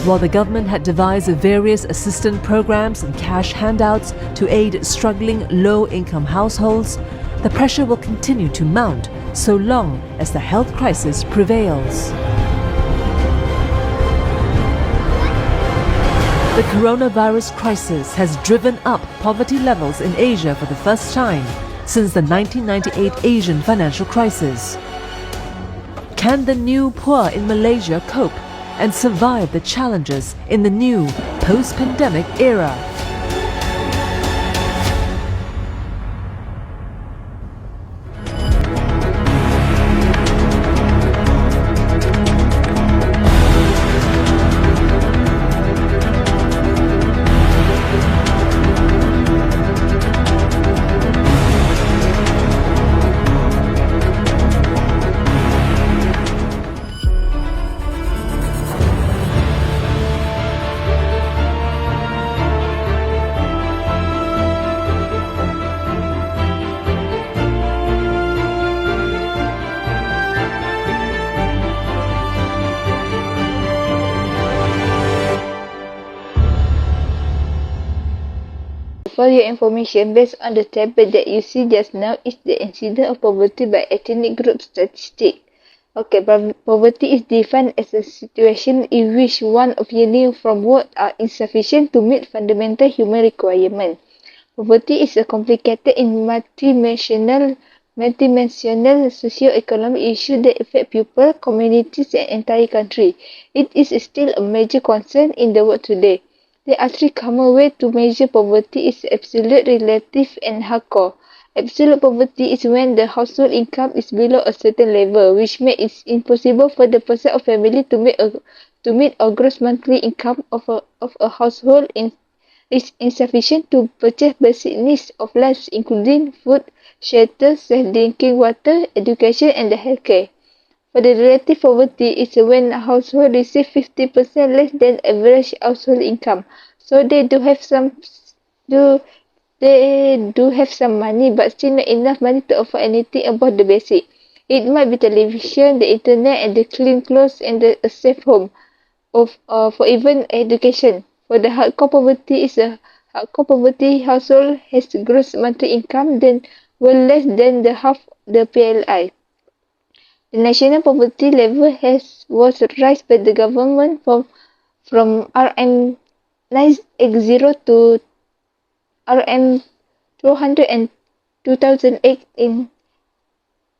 While the government had devised various assistance programs and cash handouts to aid struggling low-income households, the pressure will continue to mount so long as the health crisis prevails. The coronavirus crisis has driven up poverty levels in Asia for the first time since the 1998 Asian financial crisis. Can the new poor in Malaysia cope and survive the challenges in the new post-pandemic era? For your information, based on the table that you see just now, is the incidence of poverty by ethnic group statistic. Okay, poverty is defined as a situation in which one of earnings from work are insufficient to meet fundamental human requirements. Poverty is a complicated and multidimensional socio-economic issue that affects people, communities, and entire country. It is still a major concern in the world today. There are three common ways to measure poverty: is absolute, relative, and hardcore. Absolute poverty is when the household income is below a certain level, which makes it impossible for the person or family to meet a gross monthly income of a household is insufficient to purchase basic needs of life, including food, shelter, safe drinking water, education, and healthcare. For the relative poverty, is when a household receives 50% less than average household income. So they do have some money, but still not enough money to afford anything above the basic. It might be television, the internet, and the clean clothes, and a safe home, for even education. For the hardcore poverty, hardcore poverty household has gross monthly income then less than the half the PLI. The national poverty level was raised by the government from RM 980 to RM 200 in 2008 in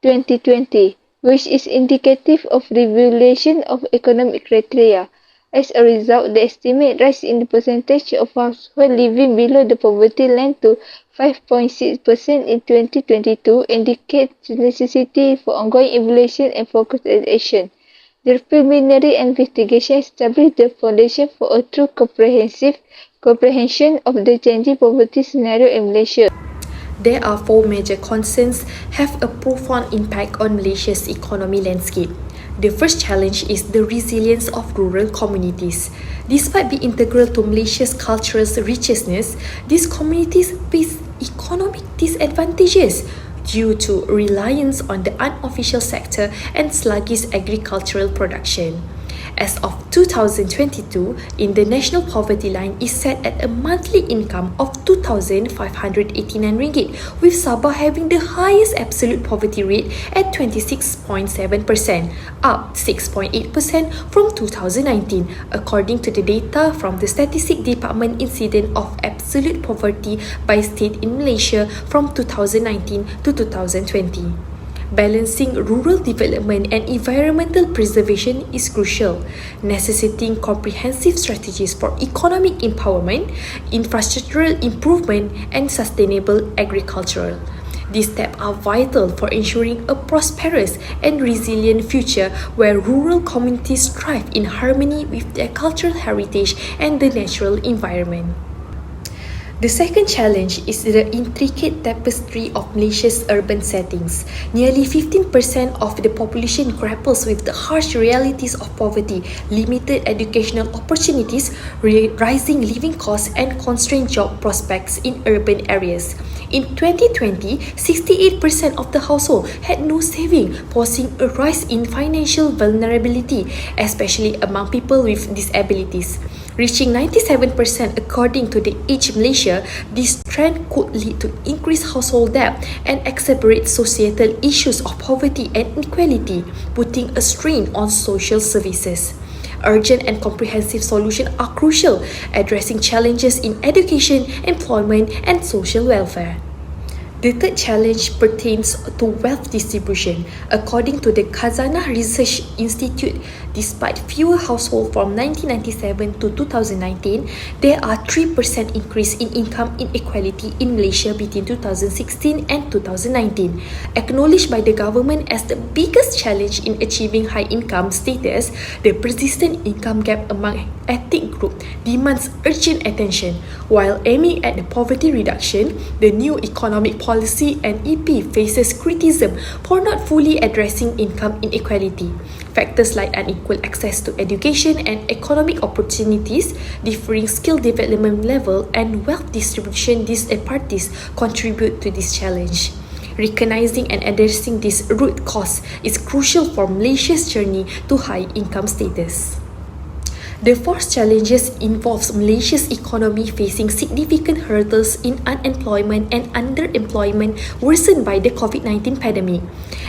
2020, which is indicative of revelation of economic criteria. As a result, the estimate rise in the percentage of households living below the poverty line to 5.6% in 2022 indicates the necessity for ongoing evaluation and focused action. The preliminary investigation established the foundation for a true comprehension of the changing poverty scenario in Malaysia. There are four major concerns have a profound impact on Malaysia's economy landscape. The first challenge is the resilience of rural communities. Despite being integral to Malaysia's cultural richness, these communities face economic disadvantages due to reliance on the unofficial sector and sluggish agricultural production. As of 2022, the national poverty line is set at a monthly income of RM2,589, with Sabah having the highest absolute poverty rate at 26.7%, up 6.8% from 2019, according to the data from the Statistics Department Incidence of Absolute Poverty by State in Malaysia from 2019 to 2020. Balancing rural development and environmental preservation is crucial, necessitating comprehensive strategies for economic empowerment, infrastructural improvement, and sustainable agriculture. These steps are vital for ensuring a prosperous and resilient future where rural communities thrive in harmony with their cultural heritage and the natural environment. The second challenge is the intricate tapestry of Malaysia's urban settings. Nearly 15% of the population grapples with the harsh realities of poverty, limited educational opportunities, rising living costs, and constrained job prospects in urban areas. In 2020, 68% of the household had no saving, posing a rise in financial vulnerability, especially among people with disabilities. Reaching 97% according to the Age Malaysia, this trend could lead to increased household debt and exacerbate societal issues of poverty and inequality, putting a strain on social services. Urgent and comprehensive solutions are crucial, addressing challenges in education, employment, and social welfare. The third challenge pertains to wealth distribution. According to the Khazanah Research Institute, despite fewer households from 1997 to 2019, there are 3% increase in income inequality in Malaysia between 2016 and 2019. Acknowledged by the government as the biggest challenge in achieving high income status, the persistent income gap among ethnic groups demands urgent attention. While aiming at the poverty reduction, the new economic policy and EP faces criticism for not fully addressing income inequality. Factors like unequal access to education and economic opportunities, differing skill development level, and wealth distribution disparities contribute to this challenge. Recognizing and addressing this root cause is crucial for Malaysia's journey to high income status. The fourth challenge involves Malaysia's economy facing significant hurdles in unemployment and underemployment worsened by the COVID-19 pandemic.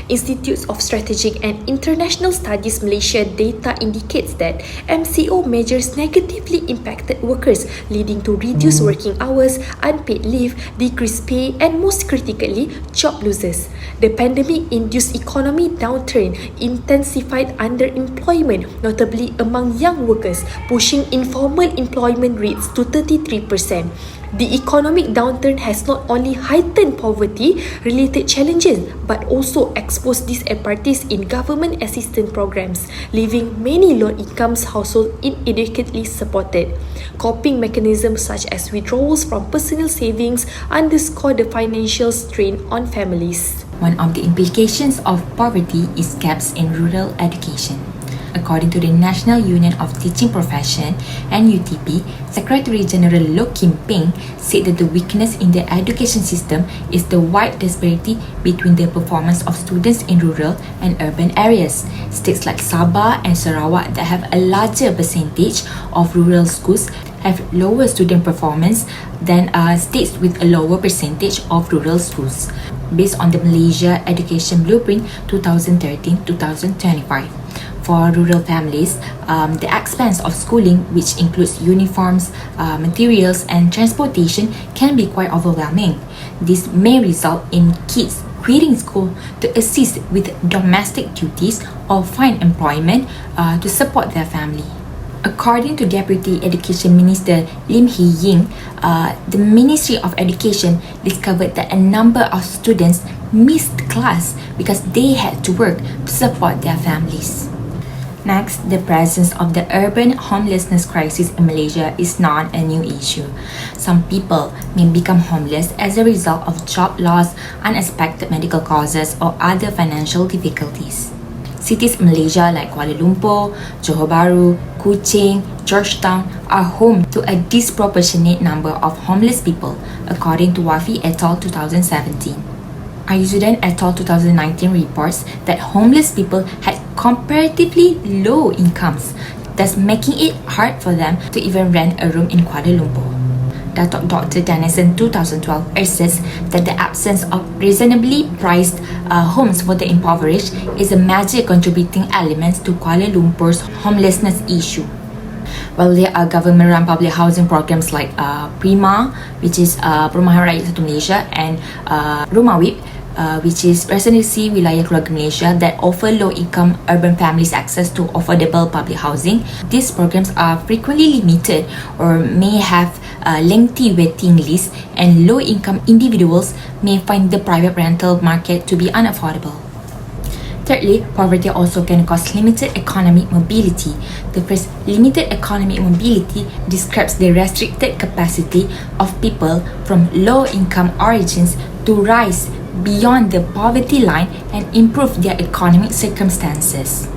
Institutes of Strategic and International Studies Malaysia data indicates that MCO measures negatively impacted workers, leading to reduced working hours, unpaid leave, decreased pay, and most critically, job losses. The pandemic-induced economic downturn intensified underemployment, notably among young workers, pushing informal employment rates to 33%. The economic downturn has not only heightened poverty-related challenges but also exposed disparities in government assistance programs, leaving many low-income households inadequately supported. Coping mechanisms such as withdrawals from personal savings underscore the financial strain on families. One of the implications of poverty is gaps in rural education. According to the National Union of Teaching Profession (NUTP), Secretary General Loh Kim Peng said that the weakness in the education system is the wide disparity between the performance of students in rural and urban areas. States like Sabah and Sarawak that have a larger percentage of rural schools have lower student performance than states with a lower percentage of rural schools, based on the Malaysia Education Blueprint 2013-2025. For rural families, the expense of schooling, which includes uniforms, materials, and transportation, can be quite overwhelming. This may result in kids quitting school to assist with domestic duties or find employment to support their family. According to Deputy Education Minister Lim Hee Ying, the Ministry of Education discovered that a number of students missed class because they had to work to support their families. Next, the presence of the urban homelessness crisis in Malaysia is not a new issue. Some people may become homeless as a result of job loss, unexpected medical causes, or other financial difficulties. Cities in Malaysia like Kuala Lumpur, Johor Bahru, Kuching, Georgetown are home to a disproportionate number of homeless people, according to Wafi et al. 2017. Ayuzuddin et al. 2019 reports that homeless people had comparatively low incomes, thus making it hard for them to even rent a room in Kuala Lumpur. Datuk Dr. Dennison 2012 asserts that the absence of reasonably priced homes for the impoverished is a major contributing element to Kuala Lumpur's homelessness issue. While there are government-run public housing programs like Prima, which is Perumahan Rakyat Satu Malaysia, and Rumah WIP, which is Residency Wilayah Keluarga Malaysia, that offer low-income urban families access to affordable public housing. These programs are frequently limited or may have a lengthy waiting list, and low-income individuals may find the private rental market to be unaffordable. Thirdly, poverty also can cause limited economic mobility. The phrase limited economic mobility describes the restricted capacity of people from low-income origins to rise beyond the poverty line and improve their economic circumstances.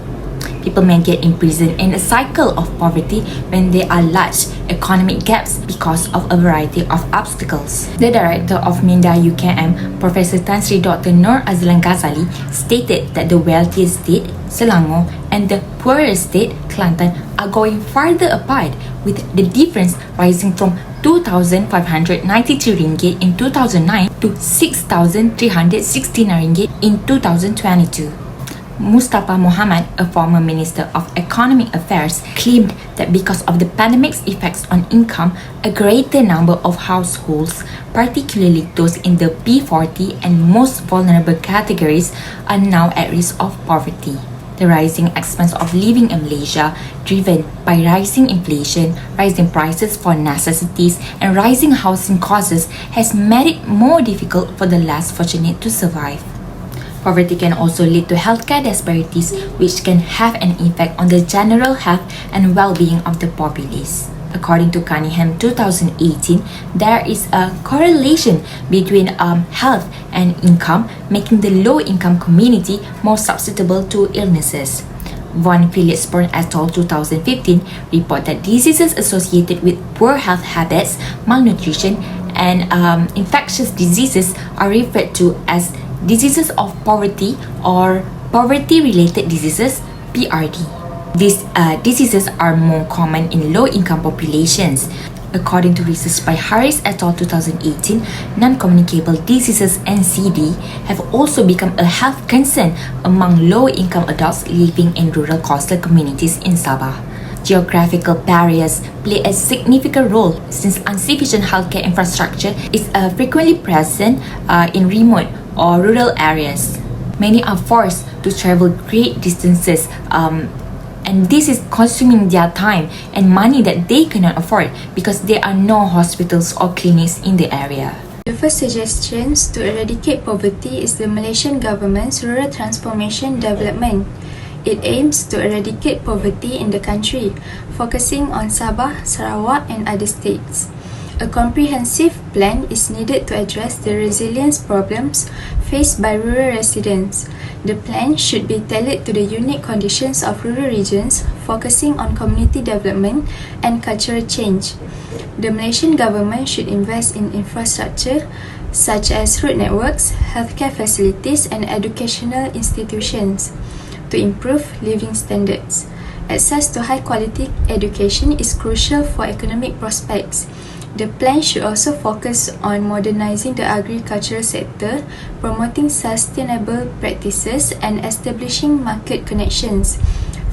People may get imprisoned in a cycle of poverty when there are large economic gaps because of a variety of obstacles. The director of Minda UKM, Professor Tan Sri Dr. Nur Azlan Ghazali, stated that the wealthiest state, Selangor, and the poorest state, Kelantan, are going farther apart, with the difference rising from 2,593 ringgit in 2009 to 6,369 ringgit in 2022. Mustafa Mohamad, a former Minister of Economic Affairs, claimed that because of the pandemic's effects on income, a greater number of households, particularly those in the P40 and most vulnerable categories, are now at risk of poverty. The rising expense of living in Malaysia, driven by rising inflation, rising prices for necessities, and rising housing costs, has made it more difficult for the less fortunate to survive. Poverty can also lead to healthcare disparities, which can have an effect on the general health and well-being of the populace. According to Cunningham 2018, there is a correlation between health and income, making the low-income community more susceptible to illnesses. Von Philipsborn et al. 2015 report that diseases associated with poor health habits, malnutrition, and infectious diseases are referred to as diseases of poverty or poverty-related diseases, PRD. These diseases are more common in low-income populations. According to research by Harris et al. 2018, non-communicable diseases (NCD) have also become a health concern among low-income adults living in rural coastal communities in Sabah. Geographical barriers play a significant role since insufficient healthcare infrastructure is frequently present in remote or rural areas. Many are forced to travel great distances and this is consuming their time and money that they cannot afford because there are no hospitals or clinics in the area. The first suggestions to eradicate poverty is the Malaysian government's Rural Transformation Development. It aims to eradicate poverty in the country, focusing on Sabah, Sarawak and other states. A comprehensive plan is needed to address the resilience problems faced by rural residents. The plan should be tailored to the unique conditions of rural regions, focusing on community development and cultural change. The Malaysian government should invest in infrastructure such as road networks, healthcare facilities and educational institutions to improve living standards. Access to high-quality education is crucial for economic prospects. The plan should also focus on modernizing the agricultural sector, promoting sustainable practices, and establishing market connections.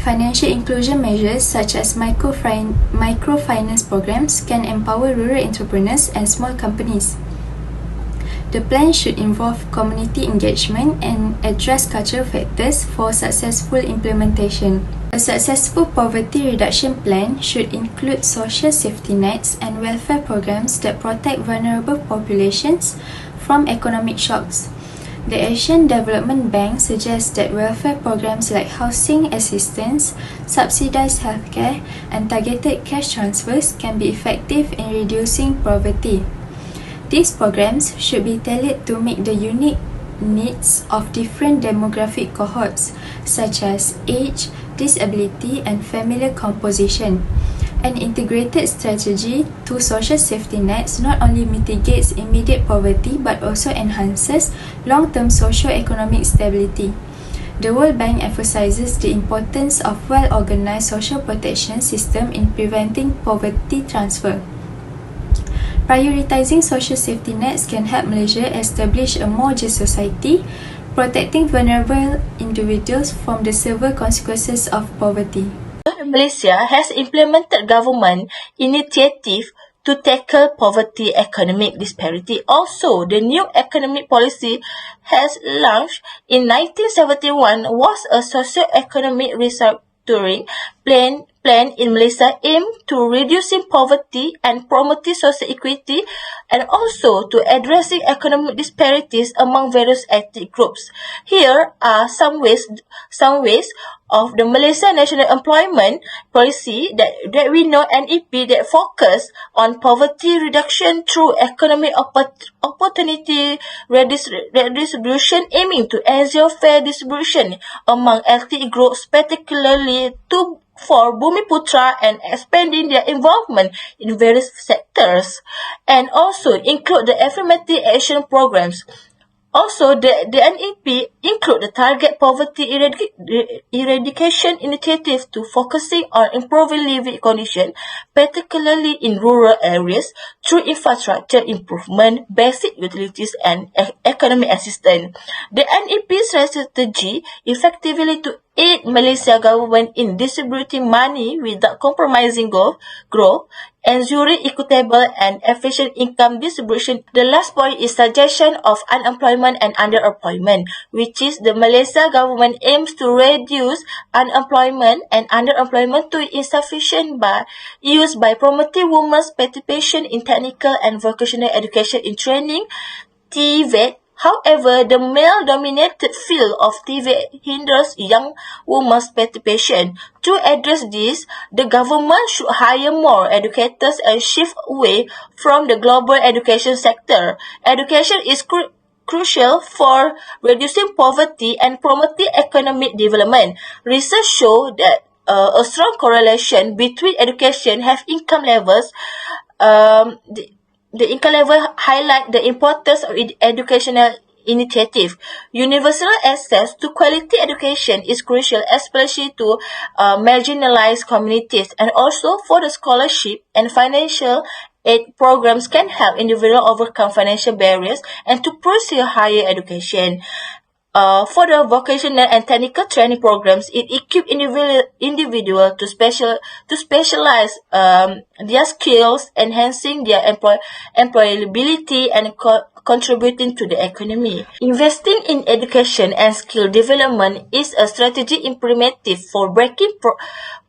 Financial inclusion measures such as microfinance programs can empower rural entrepreneurs and small companies. The plan should involve community engagement and address cultural factors for successful implementation. A successful poverty reduction plan should include social safety nets and welfare programs that protect vulnerable populations from economic shocks. The Asian Development Bank suggests that welfare programs like housing assistance, subsidized healthcare, and targeted cash transfers can be effective in reducing poverty. These programs should be tailored to meet the unique needs of different demographic cohorts, such as age, disability, and family composition. An integrated strategy to social safety nets not only mitigates immediate poverty but also enhances long-term socio-economic stability. The World Bank emphasizes the importance of well-organized social protection system in preventing poverty transfer. Prioritizing social safety nets can help Malaysia establish a more just society, protecting vulnerable individuals from the severe consequences of poverty. Malaysia has implemented government initiative to tackle poverty economic disparity. Also, the new economic policy has launched in 1971 was a socio-economic restructuring plan plan in Malaysia aim to reducing poverty and promoting social equity and also to addressing economic disparities among various ethnic groups. Here are some ways of the Malaysia National Employment Policy that we know, NEP, that focus on poverty reduction through economic opportunity redistribution, aiming to ensure fair distribution among ethnic groups, particularly for Bumiputra, and expanding their involvement in various sectors, and also include the affirmative action programs. Also, the NEP include the target poverty eradication initiative to focusing on improving living conditions, particularly in rural areas, through infrastructure improvement, basic utilities, and economic assistance. The NEP strategy effectively to aid Malaysia government in distributing money without compromising growth, ensuring equitable and efficient income distribution. The last point is suggestion of unemployment and underemployment, which is the Malaysia government aims to reduce unemployment and underemployment to insufficient use by promoting women's participation in technical and vocational education in training, TVET. However, the male-dominated field of TVET hinders young women's participation. To address this, the government should hire more educators and shift away from the global education sector. Education is crucial for reducing poverty and promoting economic development. Research shows that a strong correlation between education and income levels. The income level highlight the importance of educational initiative. Universal access to quality education is crucial, especially to marginalized communities, and also for the scholarship and financial aid programs can help individuals overcome financial barriers and to pursue higher education. For the vocational and technical training programs, it equips individual to specialize their skills, enhancing their employability and contributing to the economy. Investing in education and skill development is a strategy imperative for breaking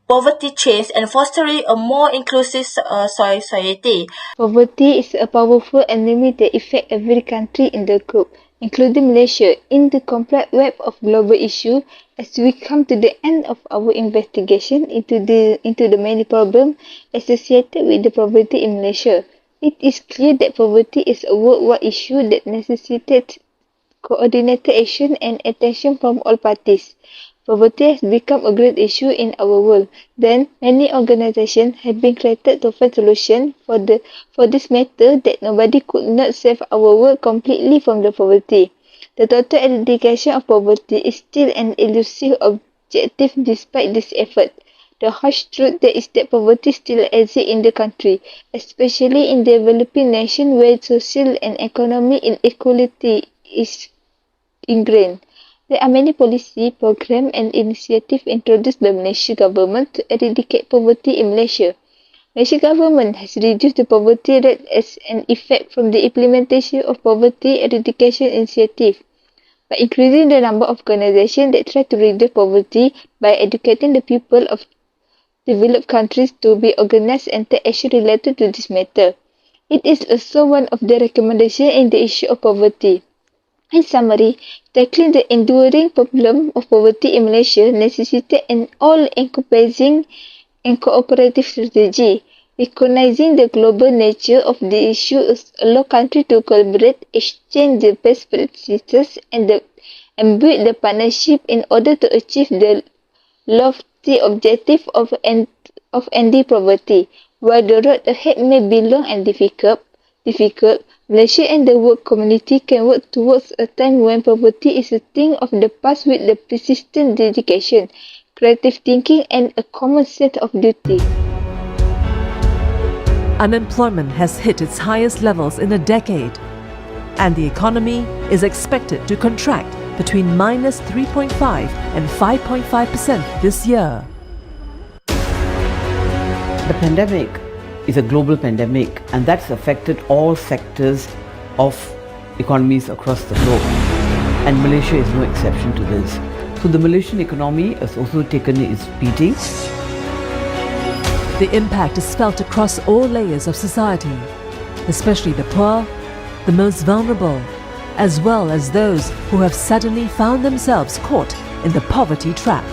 poverty chains and fostering a more inclusive society. Poverty is a powerful enemy that affects every country in the group, including Malaysia, in the complex web of global issues. As we come to the end of our investigation into the many problems associated with the poverty in Malaysia, it is clear that poverty is a worldwide issue that necessitates coordinated action and attention from all parties. Poverty has become a great issue in our world. Then, many organizations have been created to find solutions for this matter that nobody could not save our world completely from the poverty. The total eradication of poverty is still an elusive objective despite this effort. The harsh truth is that poverty still exists in the country, especially in developing nations where social and economic inequality is ingrained. There are many policy, programs and initiatives introduced by Malaysia government to eradicate poverty in Malaysia. Malaysia government has reduced the poverty rate as an effect from the implementation of poverty eradication initiative. By increasing the number of organizations that try to reduce poverty by educating the people of developed countries to be organized and take action related to this matter. It is also one of the recommendations in the issue of poverty. In summary, tackling the enduring problem of poverty in Malaysia necessitates an all-encompassing and cooperative strategy. Recognizing the global nature of the issue allows countries to collaborate, exchange the best practices, and build the partnership in order to achieve the lofty objective of ending poverty. While the road ahead may be long and difficult, Malaysia and the world community can work towards a time when poverty is a thing of the past with the persistent dedication, creative thinking, and a common sense of duty. Unemployment has hit its highest levels in a decade, and the economy is expected to contract between -3.5 and 5.5% this year. The pandemic is a global pandemic, and that's affected all sectors of economies across the globe. And Malaysia is no exception to this. So the Malaysian economy has also taken its beating. The impact is felt across all layers of society, especially the poor, the most vulnerable, as well as those who have suddenly found themselves caught in the poverty trap.